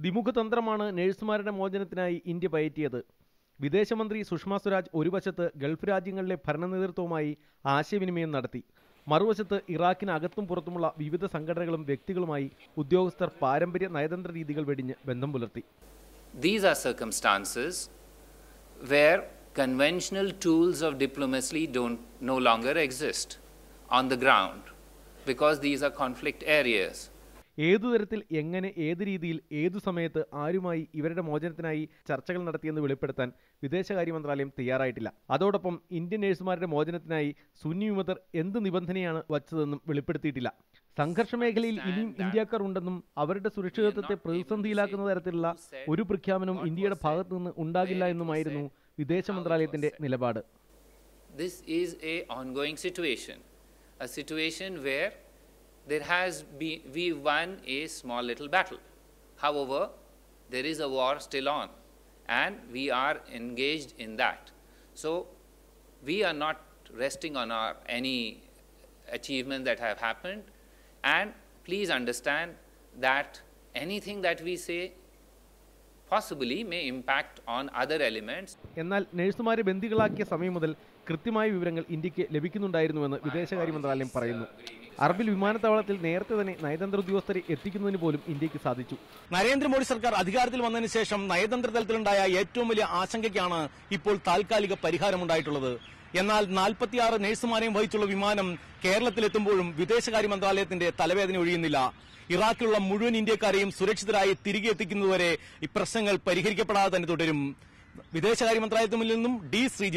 ദ്വിമുഖതന്ത്രമാണ് നഴ്സുമാരുടെ മോചനത്തിനായി India പയറ്റിയത്. വിദേശമന്ത്രി Sushma Swaraj ഒരു വശത്ത് Gulf രാജ്യങ്ങളിലെ ഭരണനേതൃത്വവുമായി ആശയവിനിമയം നടത്തി. മറുവശത്ത് ഇറാഖിനകത്തും പുറത്തുമുള്ള വിവിധ സംഘടനകളും വ്യക്തികളുമായി ഉദ്യോഗസ്ഥർ പാരമ്പര്യ നയതന്ത്ര രീതികൾ വെടിഞ്ഞ് ബന്ധം പുലർത്തി. These are circumstances where conventional tools of diplomacy no longer exist on the ground because these are conflict areas. ഏതു തരത്തിൽ, എങ്ങനെ, ഏത് രീതിയിൽ, ഏതു സമയത്ത്, ആരുമായി ഇവരുടെ മോചനത്തിനായി ചർച്ചകൾ നടത്തിയെന്ന് വെളിപ്പെടുത്താൻ വിദേശകാര്യ മന്ത്രാലയം തയ്യാറായിട്ടില്ല. അതോടൊപ്പം ഇന്ത്യൻ നഴ്സുമാരുടെ മോചനത്തിനായി സുന്നി വിമതർ എന്ത് നിബന്ധനയാണ് വച്ചതെന്നും വെളിപ്പെടുത്തിയിട്ടില്ല. സംഘർഷ മേഖലയിൽ ഇനിയും ഇന്ത്യക്കാർ ഉണ്ടെന്നും അവരുടെ സുരക്ഷിതത്വത്തെ പ്രതിസന്ധിയിലാക്കുന്ന തരത്തിലുള്ള ഒരു പ്രഖ്യാപനവും ഇന്ത്യയുടെ ഭാഗത്തു നിന്ന് ഉണ്ടാകില്ല എന്നുമായിരുന്നു വിദേശ മന്ത്രാലയത്തിന്റെ നിലപാട്. This is a ongoing situation, a situation where we won a small little battle. However, there is a war still on and we are engaged in that. So we are not resting on any achievement that have happened, and please understand that anything that we say possibly may impact on other elements. എന്നാൽ നഴ്സുമാരെ ബന്ദികളാക്കിയ സമയം മുതൽ കൃത്യമായ വിവരങ്ങൾ ഇന്ത്യക്ക് ലഭിക്കുന്നുണ്ടായിരുന്നുവെന്ന് വിദേശകാര്യ മന്ത്രാലയം പറയുന്നു. അർബിൽ വിമാനത്താവളത്തിൽ നേരത്തെ തന്നെ നയതന്ത്ര ഉദ്യോഗസ്ഥരെ എത്തിക്കുന്നതിന് പോലും ഇന്ത്യക്ക് സാധിച്ചു. നരേന്ദ്രമോദി സർക്കാർ അധികാരത്തിൽ വന്നതിന് ശേഷം നയതന്ത്ര തലത്തിലുണ്ടായ ഏറ്റവും വലിയ ആശങ്കയ്ക്കാണ് ഇപ്പോൾ താൽക്കാലിക പരിഹാരമുണ്ടായിട്ടുള്ളത്. എന്നാൽ 46 നഴ്സുമാരെയും വഹിച്ചുള്ള വിമാനം കേരളത്തിലെത്തുമ്പോഴും വിദേശകാര്യ മന്ത്രാലയത്തിന്റെ തലവേദന ഒഴിയുന്നില്ല. ഇറാഖിലുള്ള മുഴുവൻ ഇന്ത്യക്കാരെയും സുരക്ഷിതരായി തിരികെ എത്തിക്കുന്നതുവരെ ഈ പ്രശ്നങ്ങൾ പരിഹരിക്കപ്പെടാതെ തന്നെ തുടരും. വിദേശകാര്യ മന്ത്രാലയത്തിൽ നിന്നും D.